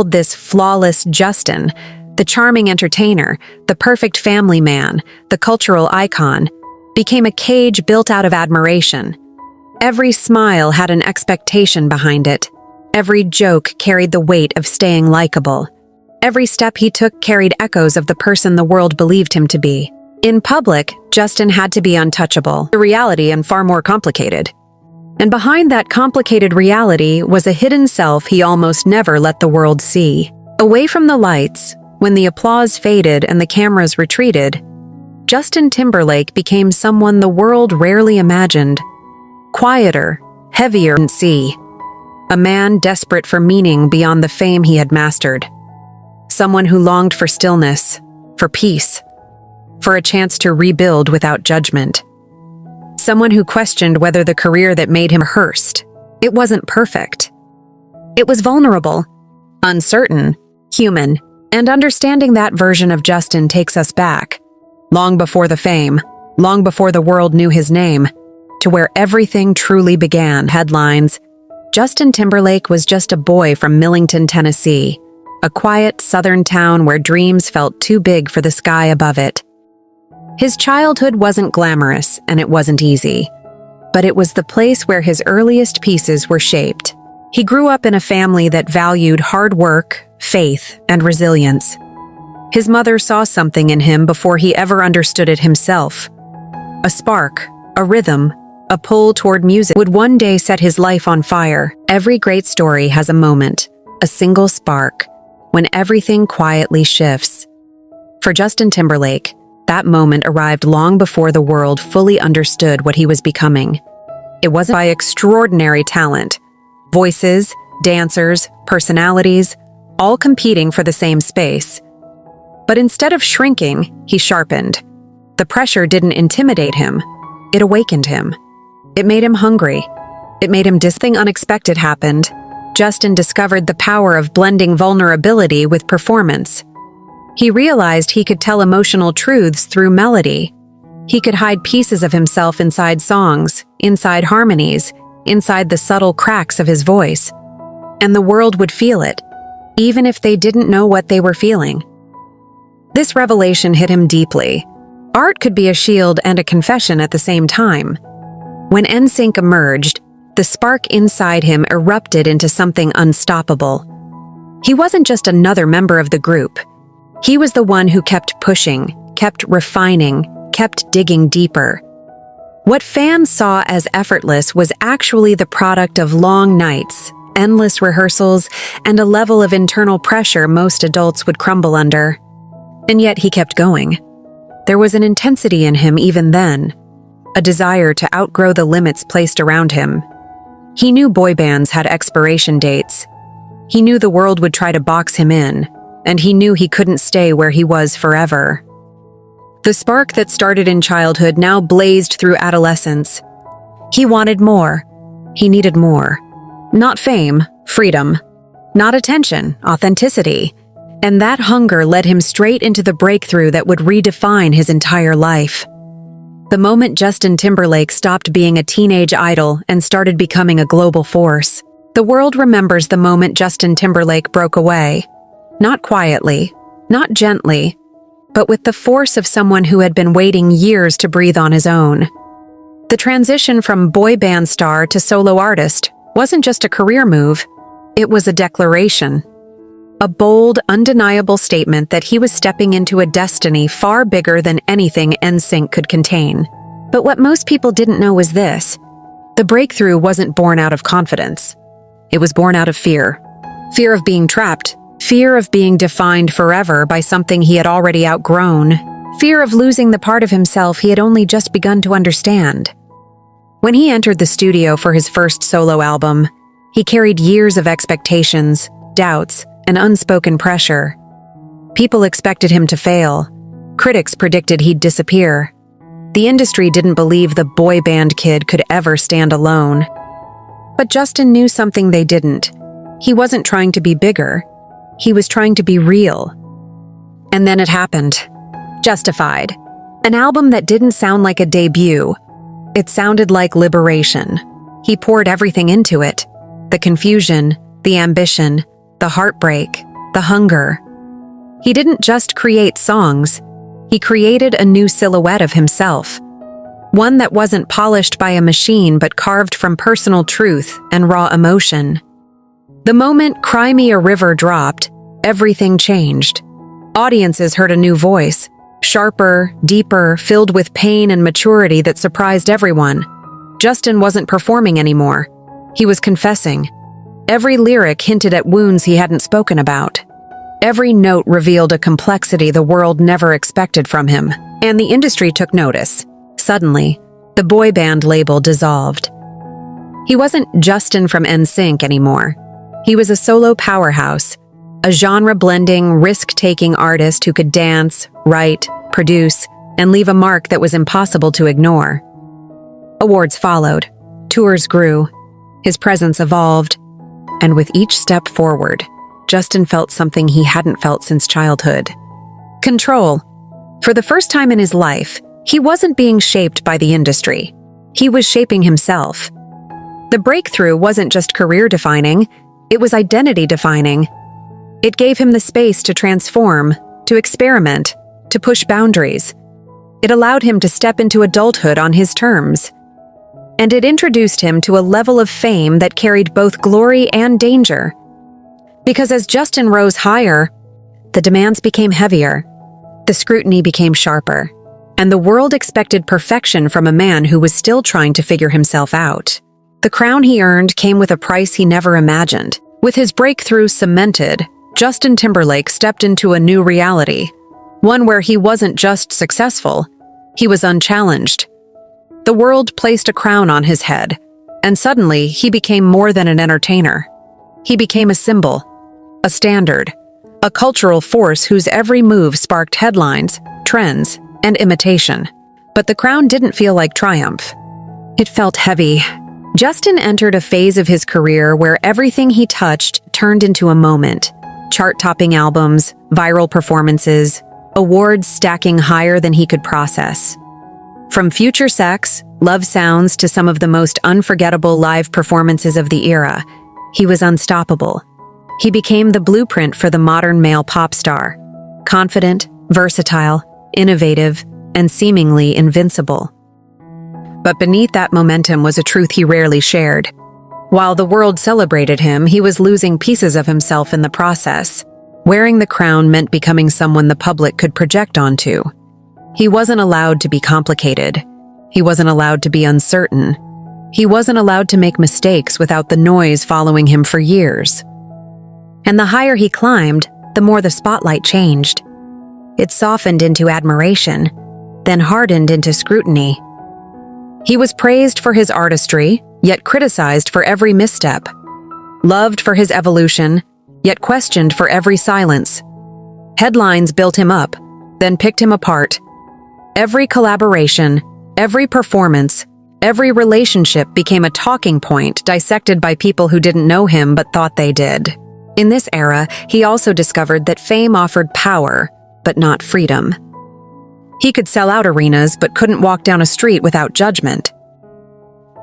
This flawless Justin, the charming entertainer, the perfect family man, the cultural icon, became a cage built out of admiration. Every smile had an expectation behind it. Every joke carried the weight of staying likable. Every step he took carried echoes of the person the world believed him to be. In public, Justin had to be untouchable, the reality and far more complicated. And behind that complicated reality was a hidden self he almost never let the world see. Away from the lights, when the applause faded and the cameras retreated, Justin Timberlake became someone the world rarely imagined. Quieter, heavier than sea. A man desperate for meaning beyond the fame he had mastered. Someone who longed for stillness, for peace, for a chance to rebuild without judgment. Someone who questioned whether the career that made him rehearsed. It wasn't perfect. It was vulnerable, uncertain, human, and understanding that version of Justin takes us back, long before the fame, long before the world knew his name, to where everything truly began. Headlines: Justin Timberlake was just a boy from Millington, Tennessee, a quiet southern town where dreams felt too big for the sky above it. His childhood wasn't glamorous and it wasn't easy, but it was the place where his earliest pieces were shaped. He grew up in a family that valued hard work, faith, and resilience. His mother saw something in him before he ever understood it himself. A spark, a rhythm, a pull toward music would one day set his life on fire. Every great story has a moment, a single spark, when everything quietly shifts. For Justin Timberlake, that moment arrived long before the world fully understood what he was becoming. It wasn't by extraordinary talent. Voices, dancers, personalities, all competing for the same space. But instead of shrinking, he sharpened. The pressure didn't intimidate him. It awakened him. It made him hungry. It made him something unexpected happened. Justin discovered the power of blending vulnerability with performance. He realized he could tell emotional truths through melody. He could hide pieces of himself inside songs, inside harmonies, inside the subtle cracks of his voice. And the world would feel it, even if they didn't know what they were feeling. This revelation hit him deeply. Art could be a shield and a confession at the same time. When NSYNC emerged, the spark inside him erupted into something unstoppable. He wasn't just another member of the group. He was the one who kept pushing, kept refining, kept digging deeper. What fans saw as effortless was actually the product of long nights, endless rehearsals, and a level of internal pressure most adults would crumble under. And yet he kept going. There was an intensity in him even then, a desire to outgrow the limits placed around him. He knew boy bands had expiration dates. He knew the world would try to box him in, and he knew he couldn't stay where he was forever. The spark that started in childhood now blazed through adolescence. He wanted more. He needed more. Not fame, freedom. Not attention, authenticity. And that hunger led him straight into the breakthrough that would redefine his entire life. The moment Justin Timberlake stopped being a teenage idol and started becoming a global force, the world remembers the moment Justin Timberlake broke away. Not quietly, not gently, but with the force of someone who had been waiting years to breathe on his own. The transition from boy band star to solo artist wasn't just a career move, it was a declaration. A bold, undeniable statement that he was stepping into a destiny far bigger than anything NSYNC could contain. But what most people didn't know was this: the breakthrough wasn't born out of confidence. It was born out of fear. Fear of being trapped. Fear of being defined forever by something he had already outgrown. Fear of losing the part of himself he had only just begun to understand. When he entered the studio for his first solo album, he carried years of expectations, doubts, and unspoken pressure. People expected him to fail. Critics predicted he'd disappear. The industry didn't believe the boy band kid could ever stand alone. But Justin knew something they didn't. He wasn't trying to be bigger. He was trying to be real. And then it happened. Justified. An album that didn't sound like a debut. It sounded like liberation. He poured everything into it. The confusion, the ambition, the heartbreak, the hunger. He didn't just create songs, he created a new silhouette of himself. One that wasn't polished by a machine but carved from personal truth and raw emotion. The moment "Cry Me a River" dropped, everything changed. Audiences heard a new voice, sharper, deeper, filled with pain and maturity that surprised everyone. Justin wasn't performing anymore. He was confessing. Every lyric hinted at wounds he hadn't spoken about. Every note revealed a complexity the world never expected from him, and the industry took notice. Suddenly, the boy band label dissolved. He wasn't Justin from NSYNC anymore. He was a solo powerhouse, a genre-blending, risk-taking artist who could dance, write, produce, and leave a mark that was impossible to ignore. Awards followed. Tours grew. His presence evolved. And with each step forward, Justin felt something he hadn't felt since childhood. Control. For the first time in his life, he wasn't being shaped by the industry. He was shaping himself. The breakthrough wasn't just career-defining, it was identity-defining. It gave him the space to transform, to experiment, to push boundaries. It allowed him to step into adulthood on his terms. And it introduced him to a level of fame that carried both glory and danger. Because as Justin rose higher, the demands became heavier, the scrutiny became sharper, and the world expected perfection from a man who was still trying to figure himself out. The crown he earned came with a price he never imagined. With his breakthrough cemented, Justin Timberlake stepped into a new reality, one where he wasn't just successful, he was unchallenged. The world placed a crown on his head, and suddenly he became more than an entertainer. He became a symbol, a standard, a cultural force whose every move sparked headlines, trends, and imitation. But the crown didn't feel like triumph. It felt heavy. Justin entered a phase of his career where everything he touched turned into a moment. Chart-topping albums, viral performances, awards stacking higher than he could process. From Future Sex, Love Sounds to some of the most unforgettable live performances of the era, he was unstoppable. He became the blueprint for the modern male pop star. Confident, versatile, innovative, and seemingly invincible. But beneath that momentum was a truth he rarely shared. While the world celebrated him, he was losing pieces of himself in the process. Wearing the crown meant becoming someone the public could project onto. He wasn't allowed to be complicated. He wasn't allowed to be uncertain. He wasn't allowed to make mistakes without the noise following him for years. And the higher he climbed, the more the spotlight changed. It softened into admiration, then hardened into scrutiny. He was praised for his artistry, yet criticized for every misstep. Loved for his evolution, yet questioned for every silence. Headlines built him up, then picked him apart. Every collaboration, every performance, every relationship became a talking point dissected by people who didn't know him but thought they did. In this era, he also discovered that fame offered power, but not freedom. He could sell out arenas but couldn't walk down a street without judgment.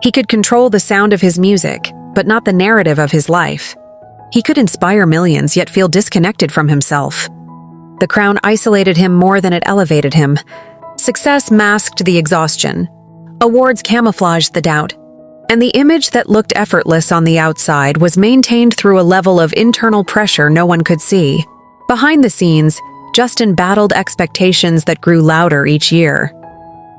He could control the sound of his music, but not the narrative of his life. He could inspire millions yet feel disconnected from himself. The crown isolated him more than it elevated him. Success masked the exhaustion. Awards camouflaged the doubt. And the image that looked effortless on the outside was maintained through a level of internal pressure no one could see. Behind the scenes, Justin battled expectations that grew louder each year.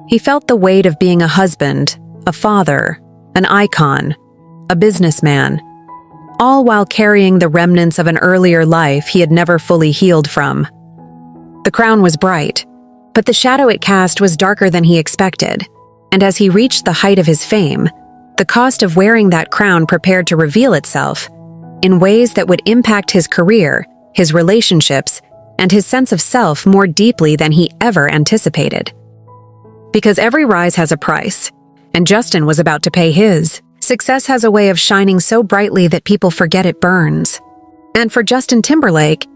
He felt the weight of being a husband, a father, an icon, a businessman, all while carrying the remnants of an earlier life he had never fully healed from. The crown was bright, but the shadow it cast was darker than he expected, and as he reached the height of his fame, the cost of wearing that crown prepared to reveal itself in ways that would impact his career, his relationships, and his sense of self more deeply than he ever anticipated. Because every rise has a price, and Justin was about to pay his. Success has a way of shining so brightly that people forget it burns. And for Justin Timberlake,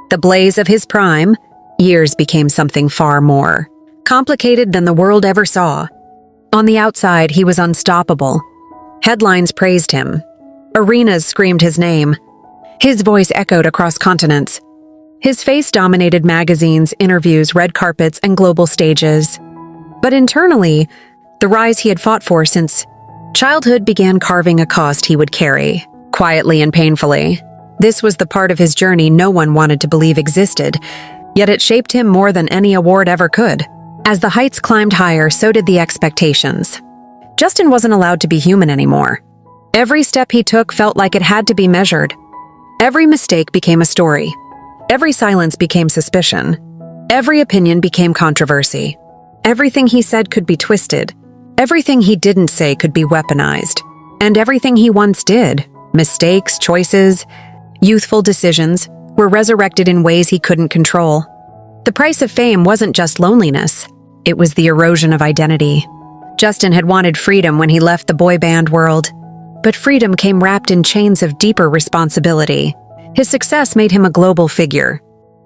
the blaze of his prime, years became something far more complicated than the world ever saw. On the outside, he was unstoppable. Headlines praised him. Arenas screamed his name. His voice echoed across continents. His face dominated magazines, interviews, red carpets, and global stages. But internally, the rise he had fought for since childhood began carving a cost he would carry, quietly and painfully. This was the part of his journey no one wanted to believe existed, yet it shaped him more than any award ever could. As the heights climbed higher, so did the expectations. Justin wasn't allowed to be human anymore. Every step he took felt like it had to be measured. Every mistake became a story. Every silence became suspicion. Every opinion became controversy. Everything he said could be twisted. Everything he didn't say could be weaponized. And everything he once did, mistakes, choices, youthful decisions, were resurrected in ways he couldn't control. The price of fame wasn't just loneliness. It was the erosion of identity. Justin had wanted freedom when he left the boy band world. But freedom came wrapped in chains of deeper responsibility. His success made him a global figure,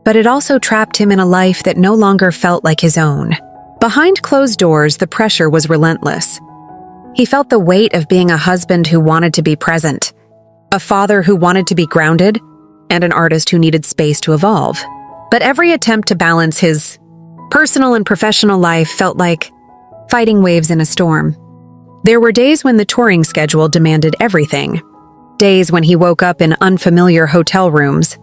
but it also trapped him in a life that no longer felt like his own. Behind closed doors, the pressure was relentless. He felt the weight of being a husband who wanted to be present, a father who wanted to be grounded, and an artist who needed space to evolve. But every attempt to balance his personal and professional life felt like fighting waves in a storm. There were days when the touring schedule demanded everything. Days when he woke up in unfamiliar hotel rooms,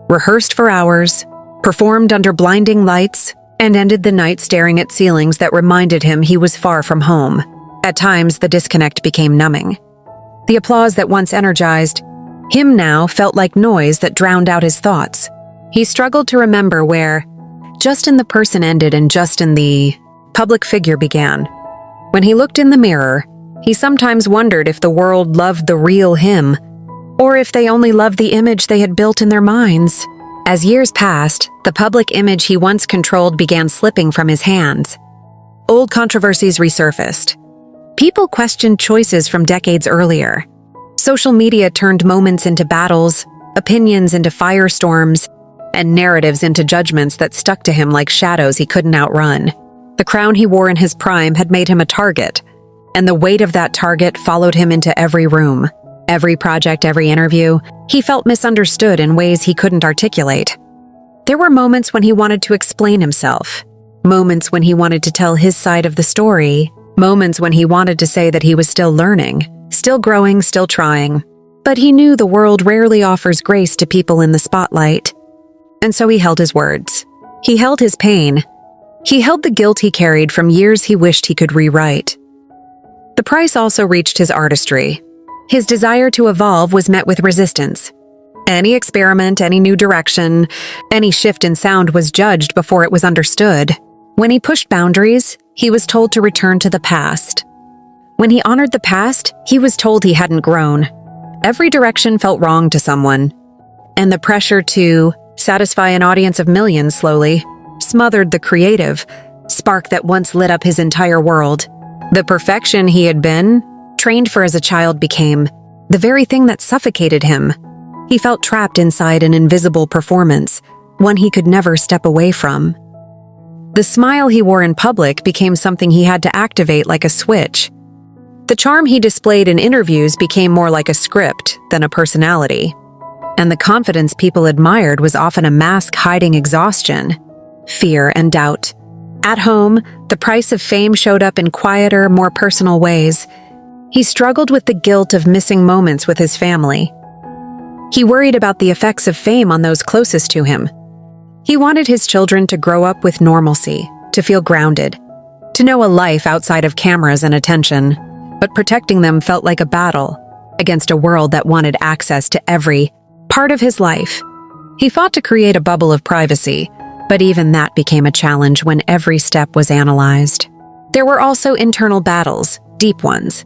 rehearsed for hours, performed under blinding lights, and ended the night staring at ceilings that reminded him he was far from home. At times, the disconnect became numbing. The applause that once energized him now felt like noise that drowned out his thoughts. He struggled to remember where Justin the person ended and Justin the public figure began. When he looked in the mirror, he sometimes wondered if the world loved the real him, or if they only loved the image they had built in their minds. As years passed, the public image he once controlled began slipping from his hands. Old controversies resurfaced. People questioned choices from decades earlier. Social media turned moments into battles, opinions into firestorms, and narratives into judgments that stuck to him like shadows he couldn't outrun. The crown he wore in his prime had made him a target, and the weight of that target followed him into every room. Every project, every interview, he felt misunderstood in ways he couldn't articulate. There were moments when he wanted to explain himself, moments when he wanted to tell his side of the story, moments when he wanted to say that he was still learning, still growing, still trying. But he knew the world rarely offers grace to people in the spotlight. And so he held his words. He held his pain. He held the guilt he carried from years he wished he could rewrite. The price also reached his artistry. His desire to evolve was met with resistance. Any experiment, any new direction, any shift in sound was judged before it was understood. When he pushed boundaries, he was told to return to the past. When he honored the past, he was told he hadn't grown. Every direction felt wrong to someone. And the pressure to satisfy an audience of millions slowly smothered the creative spark that once lit up his entire world. The perfection he had been trained for as a child became the very thing that suffocated him. He felt trapped inside an invisible performance, one he could never step away from. The smile he wore in public became something he had to activate like a switch. The charm he displayed in interviews became more like a script than a personality. And the confidence people admired was often a mask hiding exhaustion, fear, and doubt. At home, the price of fame showed up in quieter, more personal ways. He struggled with the guilt of missing moments with his family. He worried about the effects of fame on those closest to him. He wanted his children to grow up with normalcy, to feel grounded, to know a life outside of cameras and attention, but protecting them felt like a battle against a world that wanted access to every part of his life. He fought to create a bubble of privacy, but even that became a challenge when every step was analyzed. There were also internal battles, deep ones.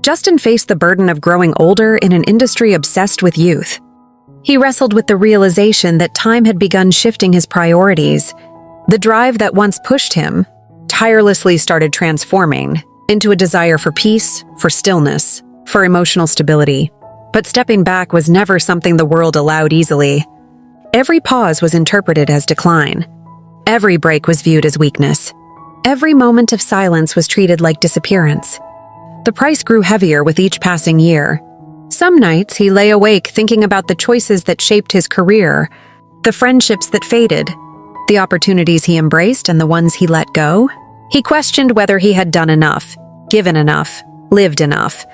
Justin faced the burden of growing older in an industry obsessed with youth. He wrestled with the realization that time had begun shifting his priorities. The drive that once pushed him tirelessly started transforming into a desire for peace, for stillness, for emotional stability. But stepping back was never something the world allowed easily. Every pause was interpreted as decline. Every break was viewed as weakness. Every moment of silence was treated like disappearance. The price grew heavier with each passing year. Some nights he lay awake thinking about the choices that shaped his career, the friendships that faded, the opportunities he embraced and the ones he let go. He questioned whether he had done enough, given enough, lived enough.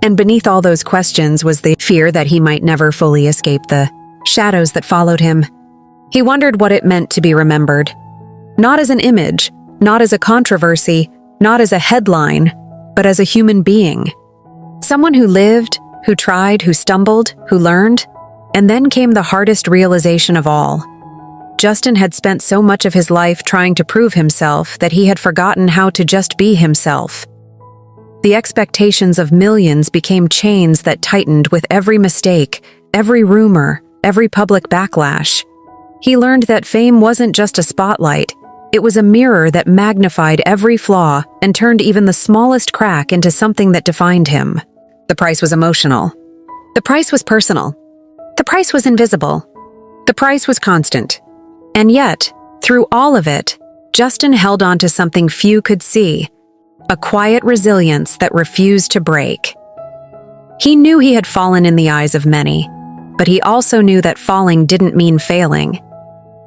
And beneath all those questions was the fear that he might never fully escape the shadows that followed him. He wondered what it meant to be remembered. Not as an image, not as a controversy, not as a headline, but as a human being. Someone who lived, who tried, who stumbled, who learned. And then came the hardest realization of all. Justin had spent so much of his life trying to prove himself that he had forgotten how to just be himself. The expectations of millions became chains that tightened with every mistake, every rumor, every public backlash. He learned that fame wasn't just a spotlight. It was a mirror that magnified every flaw and turned even the smallest crack into something that defined him. The price was emotional. The price was personal. The price was invisible. The price was constant. And yet, through all of it, Justin held on to something few could see, a quiet resilience that refused to break. He knew he had fallen in the eyes of many, but he also knew that falling didn't mean failing.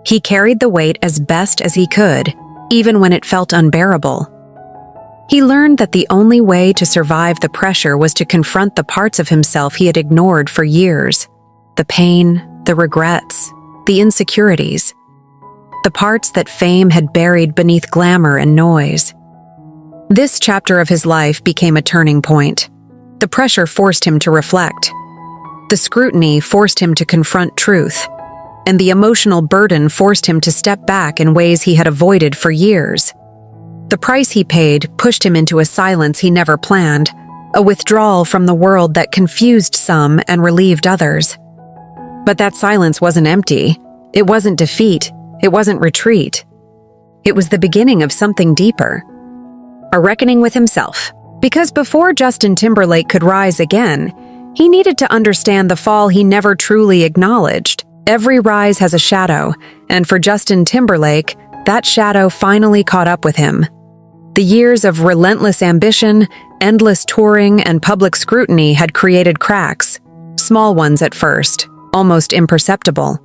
He carried the weight as best as he could, even when it felt unbearable. He learned that the only way to survive the pressure was to confront the parts of himself he had ignored for years. The pain, the regrets, the insecurities. The parts that fame had buried beneath glamour and noise. This chapter of his life became a turning point. The pressure forced him to reflect. The scrutiny forced him to confront truth. And the emotional burden forced him to step back in ways he had avoided for years. The price he paid pushed him into a silence he never planned, a withdrawal from the world that confused some and relieved others. But that silence wasn't empty. It wasn't defeat. It wasn't retreat. It was the beginning of something deeper. A reckoning with himself. Because before Justin Timberlake could rise again, he needed to understand the fall he never truly acknowledged. Every rise has a shadow, and for Justin Timberlake, that shadow finally caught up with him. The years of relentless ambition, endless touring, and public scrutiny had created cracks, small ones at first, almost imperceptible.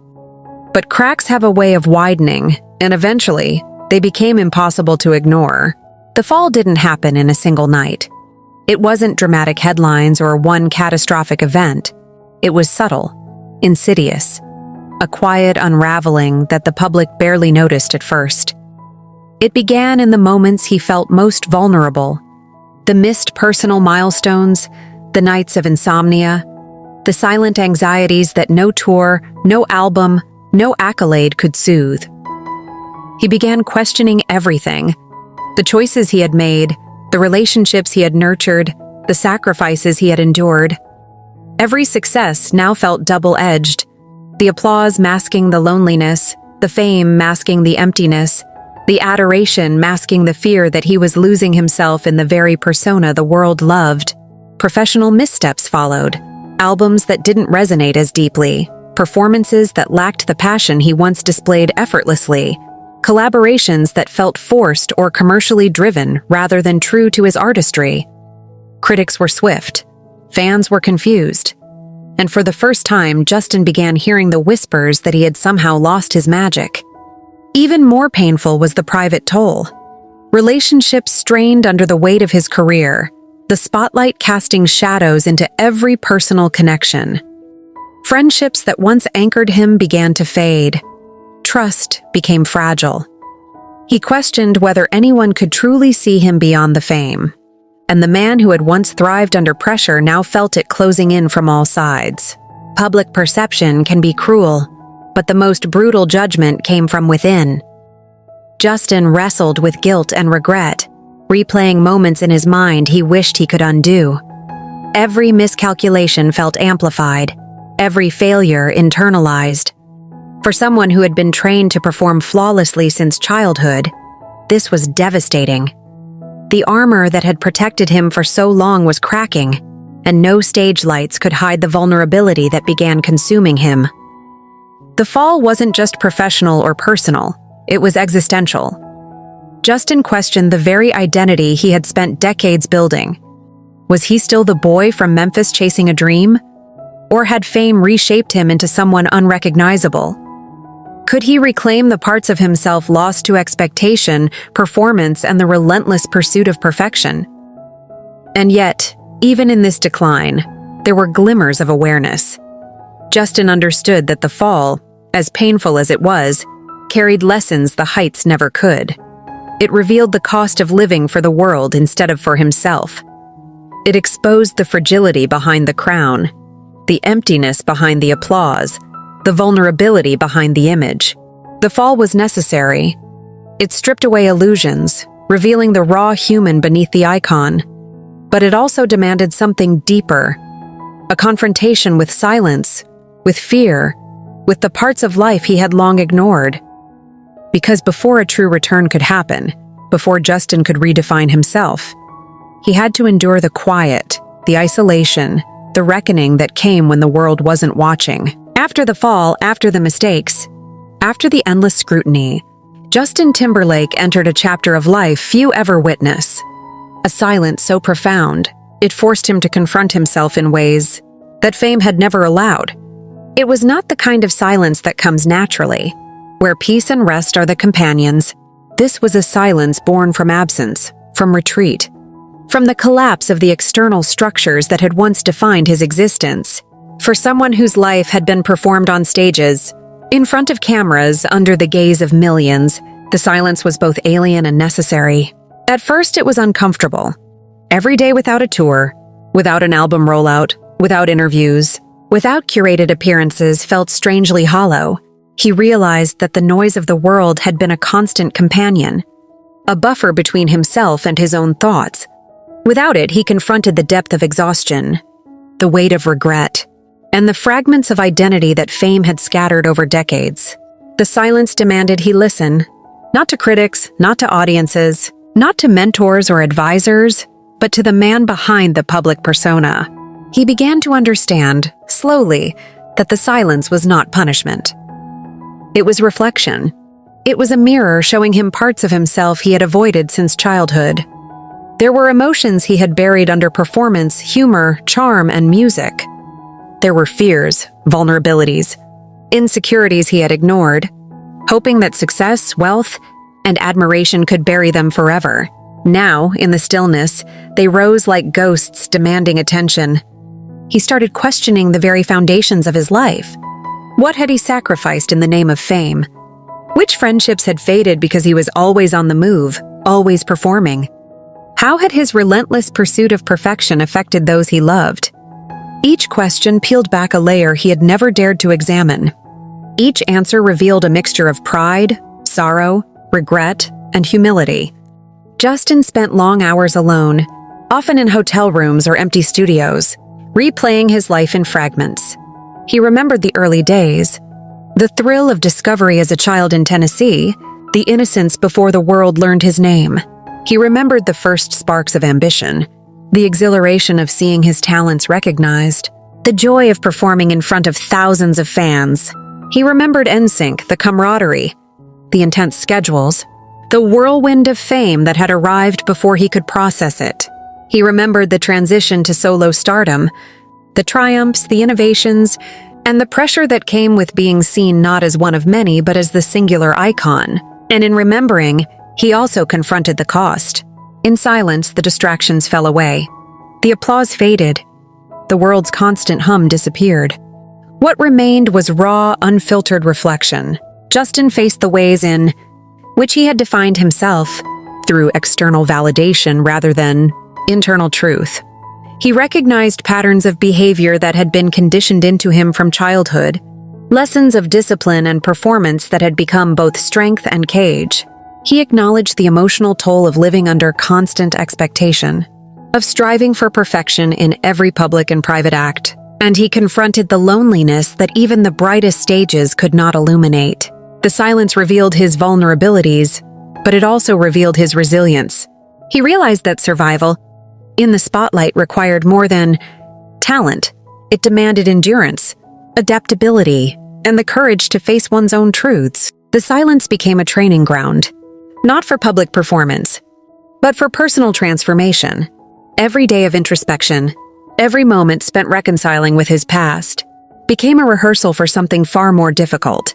But cracks have a way of widening, and eventually, they became impossible to ignore. The fall didn't happen in a single night. It wasn't dramatic headlines or one catastrophic event. It was subtle, insidious, a quiet unraveling that the public barely noticed at first. It began in the moments he felt most vulnerable, the missed personal milestones, the nights of insomnia, the silent anxieties that no tour, no album, no accolade could soothe. He began questioning everything, the choices he had made, the relationships he had nurtured, the sacrifices he had endured. Every success now felt double-edged, the applause masking the loneliness, the fame masking the emptiness, the adoration masking the fear that he was losing himself in the very persona the world loved. Professional missteps followed, albums that didn't resonate as deeply, performances that lacked the passion he once displayed effortlessly, collaborations that felt forced or commercially driven rather than true to his artistry. Critics were swift, fans were confused, and for the first time, Justin began hearing the whispers that he had somehow lost his magic. Even more painful was the private toll. Relationships strained under the weight of his career, the spotlight casting shadows into every personal connection. Friendships that once anchored him began to fade. Trust became fragile. He questioned whether anyone could truly see him beyond the fame. And the man who had once thrived under pressure now felt it closing in from all sides. Public perception can be cruel, but the most brutal judgment came from within. Justin wrestled with guilt and regret, replaying moments in his mind he wished he could undo. Every miscalculation felt amplified, every failure internalized. For someone who had been trained to perform flawlessly since childhood, this was devastating. The armor that had protected him for so long was cracking, and no stage lights could hide the vulnerability that began consuming him. The fall wasn't just professional or personal, it was existential. Justin questioned the very identity he had spent decades building. Was he still the boy from Memphis chasing a dream? Or had fame reshaped him into someone unrecognizable? Could he reclaim the parts of himself lost to expectation, performance, and the relentless pursuit of perfection? And yet, even in this decline, there were glimmers of awareness. Justin understood that the fall, as painful as it was, carried lessons the heights never could. It revealed the cost of living for the world instead of for himself. It exposed the fragility behind the crown, the emptiness behind the applause, the vulnerability behind the image. The fall was necessary. It stripped away illusions, revealing the raw human beneath the icon. But it also demanded something deeper, a confrontation with silence, with fear, with the parts of life he had long ignored. Because before a true return could happen, before Justin could redefine himself, he had to endure the quiet, the isolation, the reckoning that came when the world wasn't watching. After the fall, after the mistakes, after the endless scrutiny, Justin Timberlake entered a chapter of life few ever witness. A silence so profound, it forced him to confront himself in ways that fame had never allowed. It was not the kind of silence that comes naturally, where peace and rest are the companions. This was a silence born from absence, from retreat, from the collapse of the external structures that had once defined his existence. For someone whose life had been performed on stages, in front of cameras, under the gaze of millions, the silence was both alien and necessary. At first, it was uncomfortable. Every day without a tour, without an album rollout, without interviews, without curated appearances felt strangely hollow. He realized that the noise of the world had been a constant companion, a buffer between himself and his own thoughts. Without it, he confronted the depth of exhaustion, the weight of regret, and the fragments of identity that fame had scattered over decades. The silence demanded he listen, not to critics, not to audiences, not to mentors or advisors, but to the man behind the public persona. He began to understand, slowly, that the silence was not punishment. It was reflection. It was a mirror showing him parts of himself he had avoided since childhood. There were emotions he had buried under performance, humor, charm, and music. There were fears, vulnerabilities, insecurities he had ignored, hoping that success, wealth, and admiration could bury them forever. Now, in the stillness, they rose like ghosts demanding attention. He started questioning the very foundations of his life. What had he sacrificed in the name of fame? Which friendships had faded because he was always on the move, always performing? How had his relentless pursuit of perfection affected those he loved? Each question peeled back a layer he had never dared to examine. Each answer revealed a mixture of pride, sorrow, regret, and humility. Justin spent long hours alone, often in hotel rooms or empty studios, replaying his life in fragments. He remembered the early days, the thrill of discovery as a child in Tennessee, the innocence before the world learned his name. He remembered the first sparks of ambition, the exhilaration of seeing his talents recognized, the joy of performing in front of thousands of fans. He remembered NSYNC, the camaraderie, the intense schedules, the whirlwind of fame that had arrived before he could process it. He remembered the transition to solo stardom, the triumphs, the innovations, and the pressure that came with being seen not as one of many but as the singular icon. And in remembering, he also confronted the cost. In silence, the distractions fell away. The applause faded. The world's constant hum disappeared. What remained was raw, unfiltered reflection. Justin faced the ways in which he had defined himself through external validation rather than internal truth. He recognized patterns of behavior that had been conditioned into him from childhood, lessons of discipline and performance that had become both strength and cage. He acknowledged the emotional toll of living under constant expectation, of striving for perfection in every public and private act, and he confronted the loneliness that even the brightest stages could not illuminate. The silence revealed his vulnerabilities, but it also revealed his resilience. He realized that survival in the spotlight required more than talent. It demanded endurance, adaptability, and the courage to face one's own truths. The silence became a training ground, not for public performance, but for personal transformation. Every day of introspection, every moment spent reconciling with his past, became a rehearsal for something far more difficult.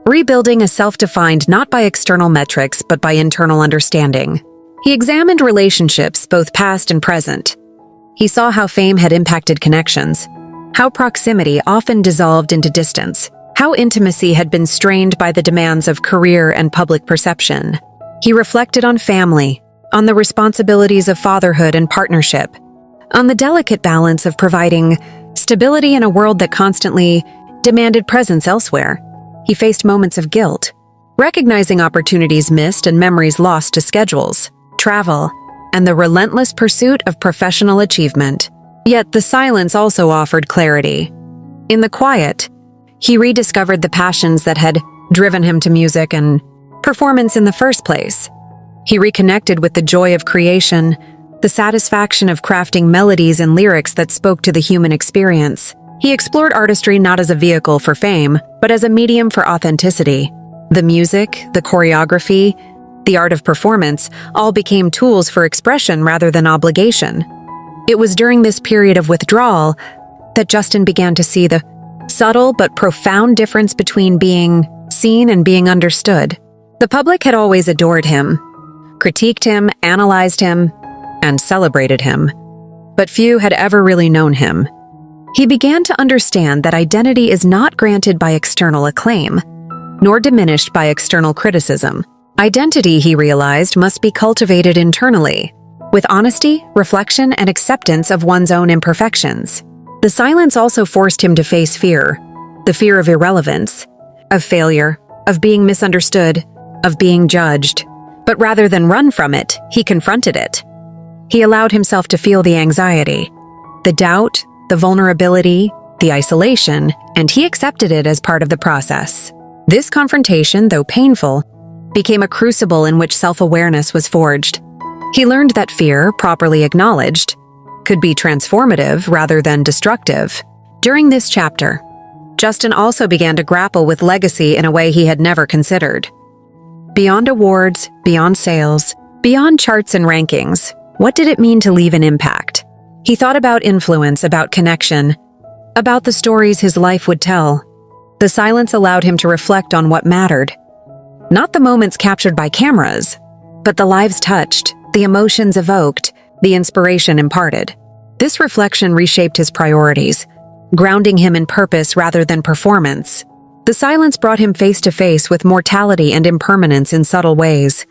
Rebuilding a self defined not by external metrics but by internal understanding. He examined relationships, both past and present. He saw how fame had impacted connections, how proximity often dissolved into distance, how intimacy had been strained by the demands of career and public perception. He reflected on family, on the responsibilities of fatherhood and partnership, on the delicate balance of providing stability in a world that constantly demanded presence elsewhere. He faced moments of guilt, recognizing opportunities missed and memories lost to schedules, travel, and the relentless pursuit of professional achievement. Yet the silence also offered clarity. In the quiet, he rediscovered the passions that had driven him to music and performance in the first place. He reconnected with the joy of creation, the satisfaction of crafting melodies and lyrics that spoke to the human experience. He explored artistry not as a vehicle for fame, but as a medium for authenticity. The music, the choreography, the art of performance all became tools for expression rather than obligation. It was during this period of withdrawal that Justin began to see the subtle but profound difference between being seen and being understood. The public had always adored him, critiqued him, analyzed him, and celebrated him, but few had ever really known him. He began to understand that identity is not granted by external acclaim, nor diminished by external criticism. Identity, he realized, must be cultivated internally, with honesty, reflection, and acceptance of one's own imperfections. The silence also forced him to face fear, the fear of irrelevance, of failure, of being misunderstood, of being judged. But rather than run from it, he confronted it. He allowed himself to feel the anxiety, the doubt, the vulnerability, the isolation, and he accepted it as part of the process. This confrontation, though painful, became a crucible in which self-awareness was forged. He learned that fear, properly acknowledged, could be transformative rather than destructive. During this chapter, Justin also began to grapple with legacy in a way he had never considered. Beyond awards, beyond sales, beyond charts and rankings, what did it mean to leave an impact? He thought about influence, about connection, about the stories his life would tell. The silence allowed him to reflect on what mattered. Not the moments captured by cameras, but the lives touched, the emotions evoked, the inspiration imparted. This reflection reshaped his priorities, grounding him in purpose rather than performance. The silence brought him face to face with mortality and impermanence in subtle ways.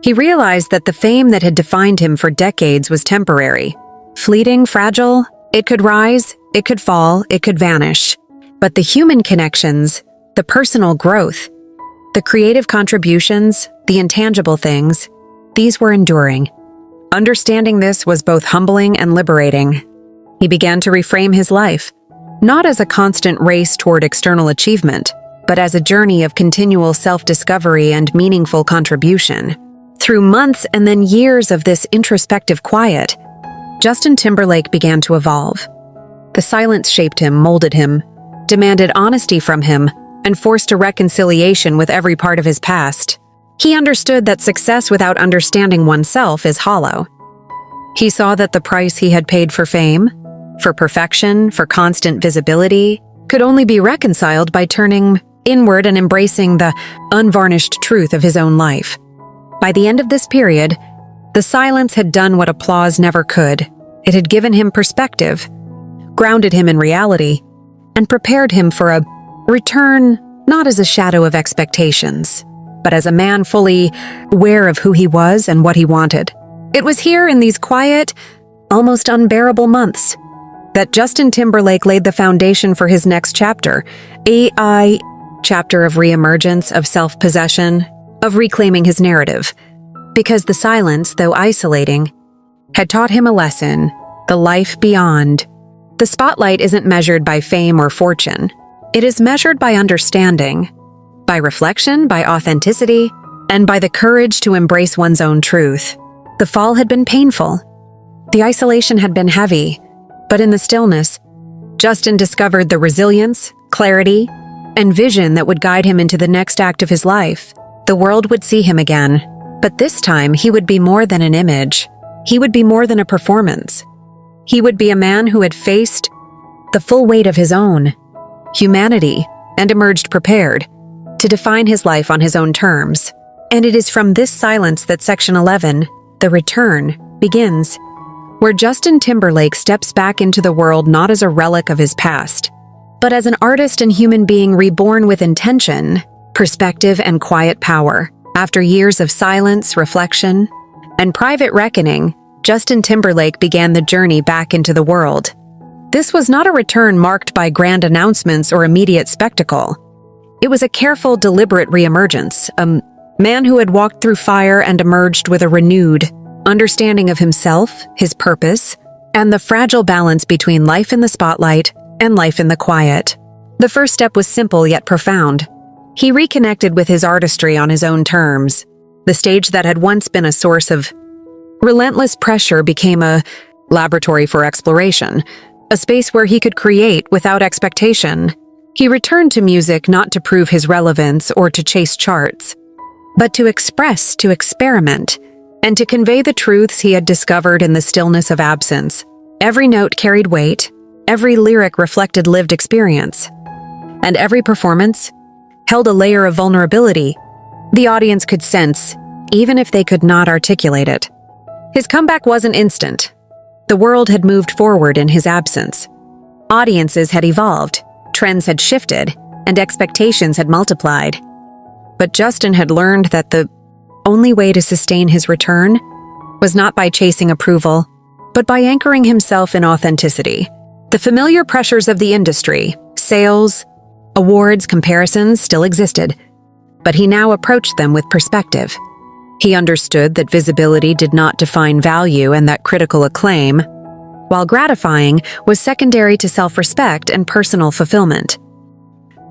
He realized that the fame that had defined him for decades was temporary. Fleeting, fragile, it could rise, it could fall, it could vanish. But the human connections, the personal growth, the creative contributions, the intangible things, these were enduring. Understanding this was both humbling and liberating. He began to reframe his life, not as a constant race toward external achievement, but as a journey of continual self-discovery and meaningful contribution. Through months and then years of this introspective quiet, Justin Timberlake began to evolve. The silence shaped him, molded him, demanded honesty from him, and forced a reconciliation with every part of his past. He understood that success without understanding oneself is hollow. He saw that the price he had paid for fame, for perfection, for constant visibility, could only be reconciled by turning inward and embracing the unvarnished truth of his own life. By the end of this period, the silence had done what applause never could. It had given him perspective, grounded him in reality, and prepared him for a return not as a shadow of expectations, but as a man fully aware of who he was and what he wanted. It was here in these quiet, almost unbearable months that Justin Timberlake laid the foundation for his next chapter, a chapter of reemergence, of self-possession, of reclaiming his narrative. Because the silence, though isolating, had taught him a lesson, the life beyond. The spotlight isn't measured by fame or fortune. It is measured by understanding, by reflection, by authenticity, and by the courage to embrace one's own truth. The fall had been painful. The isolation had been heavy, but in the stillness, Justin discovered the resilience, clarity, and vision that would guide him into the next act of his life. The world would see him again, but this time he would be more than an image. he would be more than a performance. He would be a man who had faced the full weight of his own humanity and emerged prepared to define his life on his own terms. And it is from this silence that Section 11, The Return, begins, where Justin Timberlake steps back into the world not as a relic of his past, but as an artist and human being reborn with intention, perspective, and quiet power. After years of silence, reflection, and private reckoning, Justin Timberlake began the journey back into the world. This was not a return marked by grand announcements or immediate spectacle. It was a careful, deliberate reemergence, a man who had walked through fire and emerged with a renewed understanding of himself, his purpose, and the fragile balance between life in the spotlight and life in the quiet. The first step was simple yet profound. He reconnected with his artistry on his own terms. The stage that had once been a source of relentless pressure became a laboratory for exploration, a space where he could create without expectation. He returned to music not to prove his relevance or to chase charts, but to express, to experiment, and to convey the truths he had discovered in the stillness of absence. Every note carried weight, every lyric reflected lived experience, and every performance held a layer of vulnerability the audience could sense, even if they could not articulate it. His comeback wasn't instant. The world had moved forward in his absence. Audiences had evolved, trends had shifted, and expectations had multiplied. But Justin had learned that the only way to sustain his return was not by chasing approval, but by anchoring himself in authenticity. The familiar pressures of the industry, sales, awards, comparisons still existed, but he now approached them with perspective. He understood that visibility did not define value and that critical acclaim, while gratifying, was secondary to self-respect and personal fulfillment.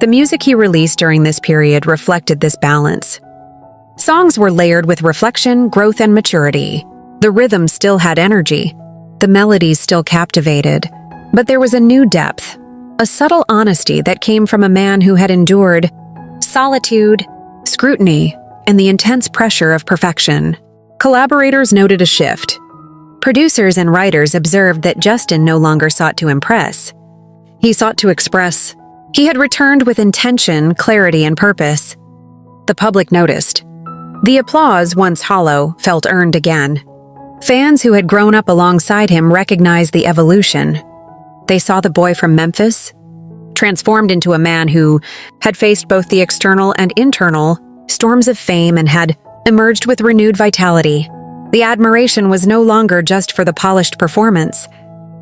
The music he released during this period reflected this balance. Songs were layered with reflection, growth, and maturity. The rhythm still had energy. The melodies still captivated. But there was a new depth, a subtle honesty that came from a man who had endured solitude, scrutiny, and the intense pressure of perfection. Collaborators noted a shift. Producers and writers observed that Justin no longer sought to impress. He sought to express. He had returned with intention, clarity, and purpose. The public noticed. The applause, once hollow, felt earned again. Fans who had grown up alongside him recognized the evolution. They saw the boy from Memphis, transformed into a man who had faced both the external and internal storms of fame and had emerged with renewed vitality. The admiration was no longer just for the polished performance,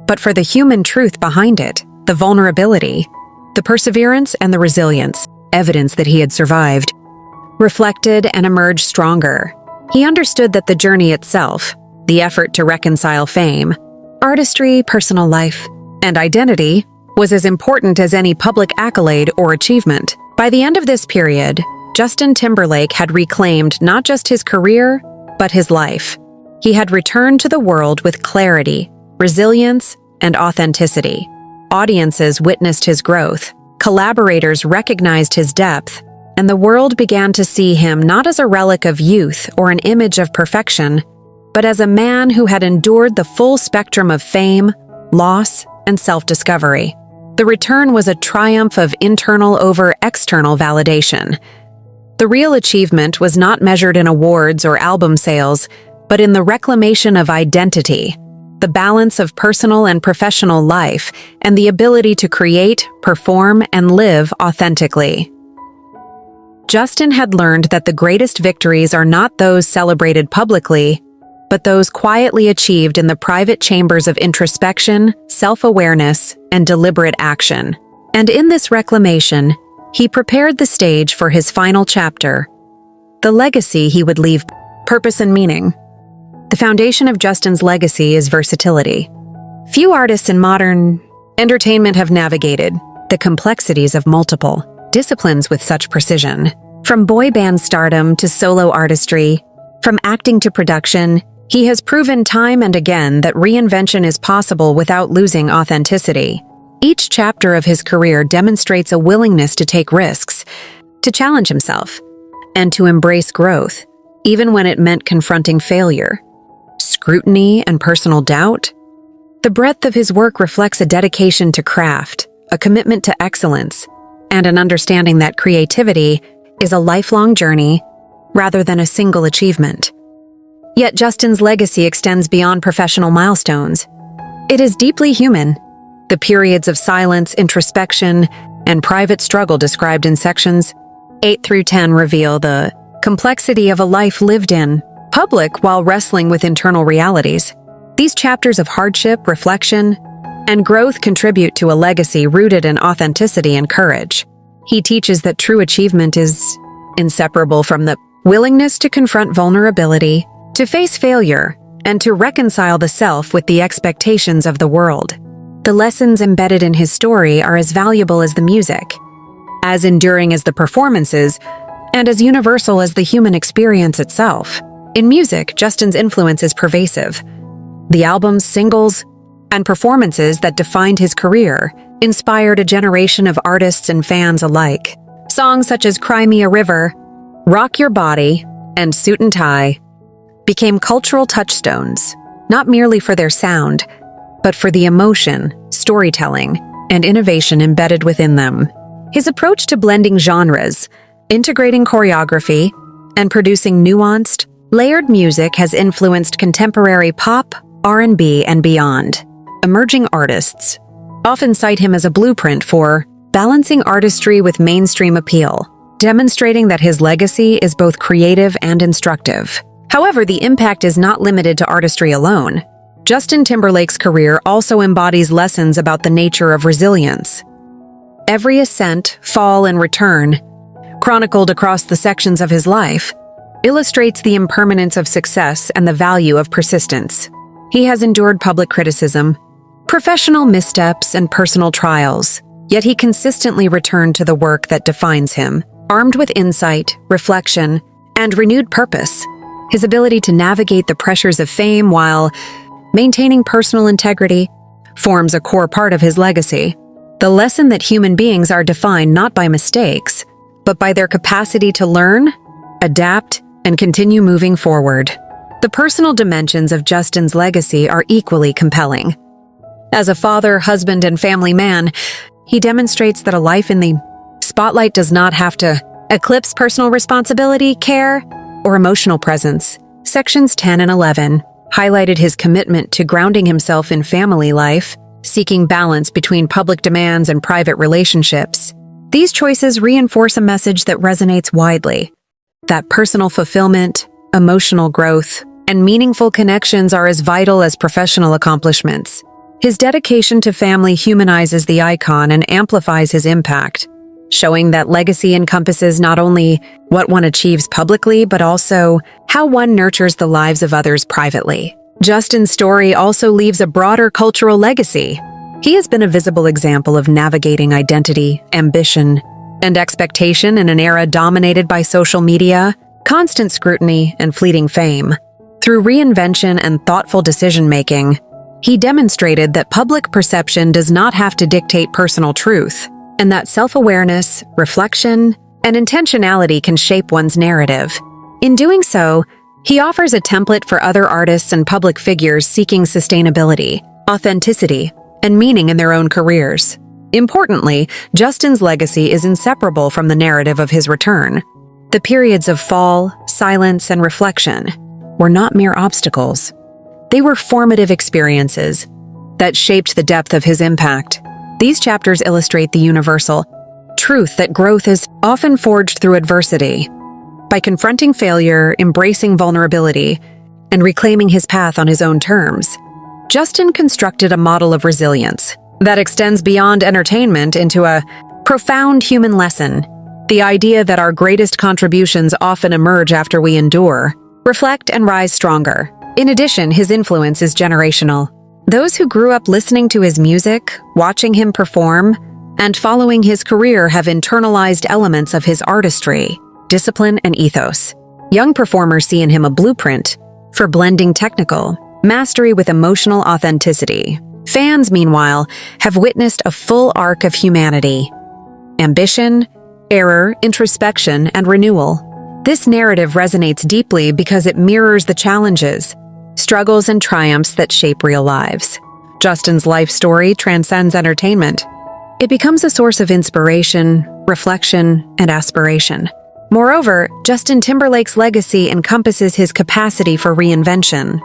but for the human truth behind it, the vulnerability, the perseverance, and the resilience, evidence that he had survived. Reflected and emerged stronger. He understood that the journey itself, the effort to reconcile fame, artistry, personal life, and identity, was as important as any public accolade or achievement. By the end of this period, Justin Timberlake had reclaimed not just his career, but his life. He had returned to the world with clarity, resilience, and authenticity. Audiences witnessed his growth, collaborators recognized his depth, and the world began to see him not as a relic of youth or an image of perfection, but as a man who had endured the full spectrum of fame, loss, and self-discovery. The return was a triumph of internal over external validation. The real achievement was not measured in awards or album sales, but in the reclamation of identity, the balance of personal and professional life, and the ability to create, perform, and live authentically. Justin had learned that the greatest victories are not those celebrated publicly, but those quietly achieved in the private chambers of introspection, self-awareness, and deliberate action. And in this reclamation, he prepared the stage for his final chapter, the legacy he would leave, purpose and meaning. The foundation of Justin's legacy is versatility. Few artists in modern entertainment have navigated the complexities of multiple disciplines with such precision. From boy band stardom to solo artistry, from acting to production, he has proven time and again that reinvention is possible without losing authenticity. Each chapter of his career demonstrates a willingness to take risks, to challenge himself, and to embrace growth, even when it meant confronting failure. scrutiny, and personal doubt. The breadth of his work reflects a dedication to craft, a commitment to excellence, and an understanding that creativity is a lifelong journey rather than a single achievement. Yet Justin's legacy extends beyond professional milestones. It is deeply human. The periods of silence, introspection, and private struggle described in sections 8 through 10 reveal the complexity of a life lived in public while wrestling with internal realities. These chapters of hardship, reflection, and growth contribute to a legacy rooted in authenticity and courage. He teaches that true achievement is inseparable from the willingness to confront vulnerability, to face failure, and to reconcile the self with the expectations of the world. The lessons embedded in his story are as valuable as the music, as enduring as the performances, and as universal as the human experience itself. In music, Justin's influence is pervasive. The albums, singles, and performances that defined his career inspired a generation of artists and fans alike. Songs such as Cry Me a River, Rock Your Body, and Suit and Tie became cultural touchstones, not merely for their sound, but for the emotion, storytelling, and innovation embedded within them. His approach to blending genres, integrating choreography, and producing nuanced, layered music has influenced contemporary pop, R&B, and beyond. Emerging artists often cite him as a blueprint for balancing artistry with mainstream appeal, demonstrating that his legacy is both creative and instructive. However, the impact is not limited to artistry alone. Justin Timberlake's career also embodies lessons about the nature of resilience. Every ascent, fall, and return, chronicled across the sections of his life, illustrates the impermanence of success and the value of persistence. He has endured public criticism, professional missteps, and personal trials, yet he consistently returned to the work that defines him, armed with insight, reflection, and renewed purpose. His ability to navigate the pressures of fame while maintaining personal integrity forms a core part of his legacy. The lesson that human beings are defined not by mistakes, but by their capacity to learn, adapt, and continue moving forward. The personal dimensions of Justin's legacy are equally compelling. As a father, husband, and family man, he demonstrates that a life in the spotlight does not have to eclipse personal responsibility, care, or emotional presence. Sections 10 and 11 highlighted his commitment to grounding himself in family life, seeking balance between public demands and private relationships. These choices reinforce a message that resonates widely, that personal fulfillment, emotional growth, and meaningful connections are as vital as professional accomplishments. His dedication to family humanizes the icon and amplifies his impact, showing that legacy encompasses not only what one achieves publicly, but also how one nurtures the lives of others privately. Justin's story also leaves a broader cultural legacy. He has been a visible example of navigating identity, ambition, and expectation in an era dominated by social media, constant scrutiny, and fleeting fame. Through reinvention and thoughtful decision-making, he demonstrated that public perception does not have to dictate personal truth, and that self-awareness, reflection, and intentionality can shape one's narrative. In doing so, he offers a template for other artists and public figures seeking sustainability, authenticity, and meaning in their own careers. Importantly, Justin's legacy is inseparable from the narrative of his return. The periods of fall, silence, and reflection were not mere obstacles. They were formative experiences that shaped the depth of his impact. These chapters illustrate the universal truth that growth is often forged through adversity. By confronting failure, embracing vulnerability, and reclaiming his path on his own terms, Justin constructed a model of resilience that extends beyond entertainment into a profound human lesson. The idea that our greatest contributions often emerge after we endure, reflect, and rise stronger. In addition, his influence is generational. Those who grew up listening to his music, watching him perform, and following his career have internalized elements of his artistry, discipline, and ethos. Young performers see in him a blueprint for blending technical mastery with emotional authenticity. Fans, meanwhile, have witnessed a full arc of humanity: ambition, error, introspection, and renewal. This narrative resonates deeply because it mirrors the challenges, struggles and triumphs that shape real lives. Justin's life story transcends entertainment. It becomes a source of inspiration, reflection, and aspiration. Moreover, Justin Timberlake's legacy encompasses his capacity for reinvention.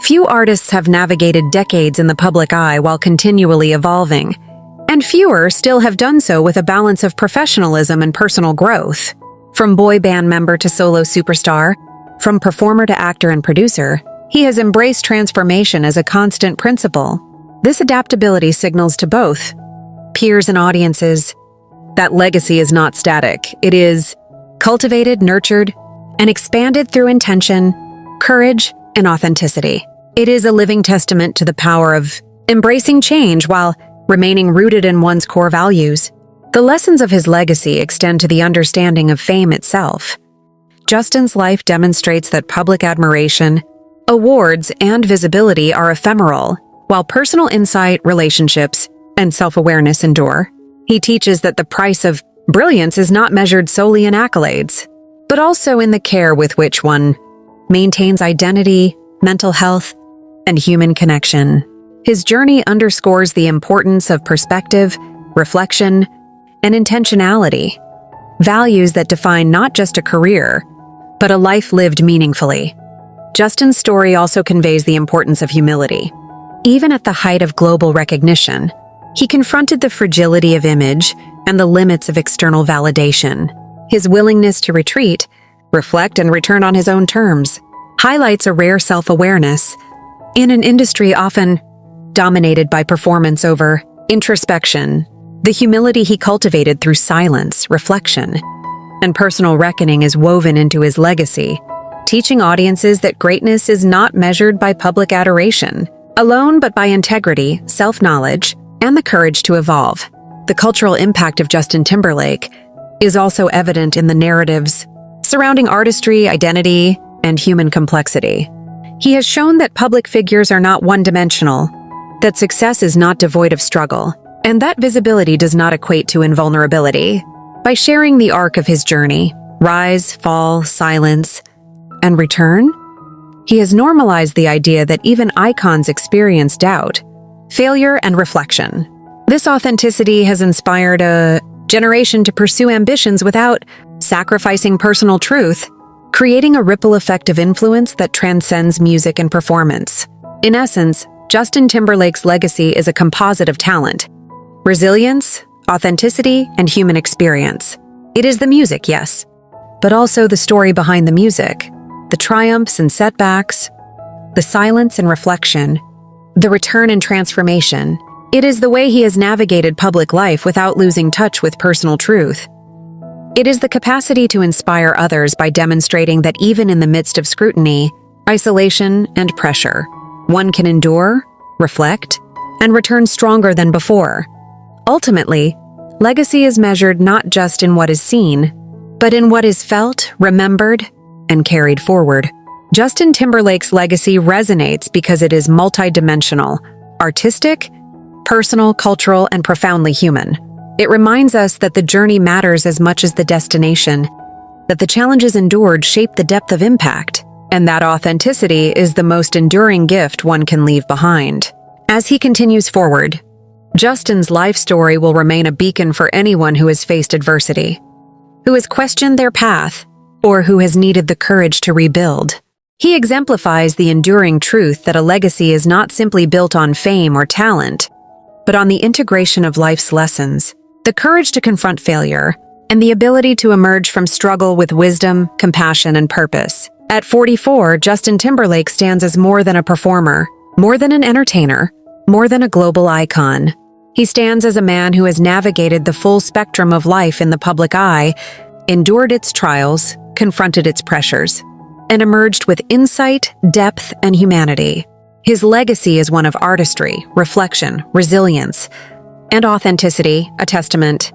Few artists have navigated decades in the public eye while continually evolving, and fewer still have done so with a balance of professionalism and personal growth. From boy band member to solo superstar, from performer to actor and producer, he has embraced transformation as a constant principle. This adaptability signals to both peers and audiences that legacy is not static. It is cultivated, nurtured, and expanded through intention, courage, and authenticity. It is a living testament to the power of embracing change while remaining rooted in one's core values. The lessons of his legacy extend to the understanding of fame itself. Justin's life demonstrates that public admiration, awards, and visibility are ephemeral, while personal insight, relationships, and self-awareness endure. He teaches that the price of brilliance is not measured solely in accolades, but also in the care with which one maintains identity, mental health, and human connection. His journey underscores the importance of perspective, reflection, and intentionality, values that define not just a career, but a life lived meaningfully. Justin's story also conveys the importance of humility. Even at the height of global recognition, he confronted the fragility of image and the limits of external validation. His willingness to retreat, reflect, and return on his own terms highlights a rare self-awareness in an industry often dominated by performance over introspection. The humility he cultivated through silence, reflection, and personal reckoning is woven into his legacy, teaching audiences that greatness is not measured by public adoration alone, but by integrity, self-knowledge, and the courage to evolve. The cultural impact of Justin Timberlake is also evident in the narratives surrounding artistry, identity, and human complexity. He has shown that public figures are not one-dimensional, that success is not devoid of struggle, and that visibility does not equate to invulnerability. By sharing the arc of his journey, rise, fall, silence, and return, he has normalized the idea that even icons experience doubt, failure, and reflection. This authenticity has inspired a generation to pursue ambitions without sacrificing personal truth, creating a ripple effect of influence that transcends music and performance. In essence, Justin Timberlake's legacy is a composite of talent, resilience, authenticity, and human experience. It is the music, yes, but also the story behind the music, the triumphs and setbacks, the silence and reflection, the return and transformation. It is the way he has navigated public life without losing touch with personal truth. It is the capacity to inspire others by demonstrating that even in the midst of scrutiny, isolation, and pressure, one can endure, reflect, and return stronger than before. Ultimately, legacy is measured not just in what is seen, but in what is felt, remembered, and carried forward. Justin Timberlake's legacy resonates because it is multidimensional, artistic, personal, cultural, and profoundly human. It reminds us that the journey matters as much as the destination, that the challenges endured shape the depth of impact, and that authenticity is the most enduring gift one can leave behind. As he continues forward, Justin's life story will remain a beacon for anyone who has faced adversity, who has questioned their path, or who has needed the courage to rebuild. He exemplifies the enduring truth that a legacy is not simply built on fame or talent, but on the integration of life's lessons, the courage to confront failure, and the ability to emerge from struggle with wisdom, compassion, and purpose. At 44, Justin Timberlake stands as more than a performer, more than an entertainer, more than a global icon. He stands as a man who has navigated the full spectrum of life in the public eye, endured its trials, confronted its pressures, and emerged with insight, depth, and humanity. His legacy is one of artistry, reflection, resilience, and authenticity, a testament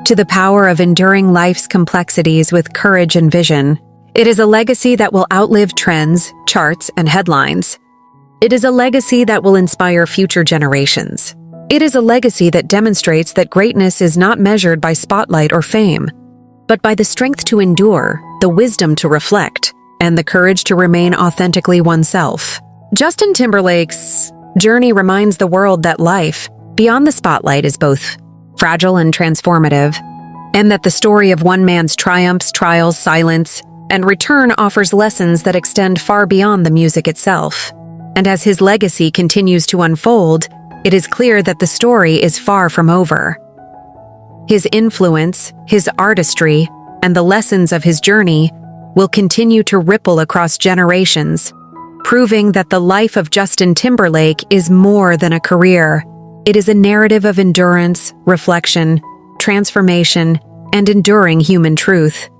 to the power of enduring life's complexities with courage and vision. It is a legacy that will outlive trends, charts, and headlines. It is a legacy that will inspire future generations. It is a legacy that demonstrates that greatness is not measured by spotlight or fame, but by the strength to endure, the wisdom to reflect, and the courage to remain authentically oneself. Justin Timberlake's journey reminds the world that life, beyond the spotlight, is both fragile and transformative, and that the story of one man's triumphs, trials, silence, and return offers lessons that extend far beyond the music itself. And as his legacy continues to unfold, it is clear that the story is far from over. His influence, his artistry, and the lessons of his journey will continue to ripple across generations, proving that the life of Justin Timberlake is more than a career. It is a narrative of endurance, reflection, transformation, and enduring human truth.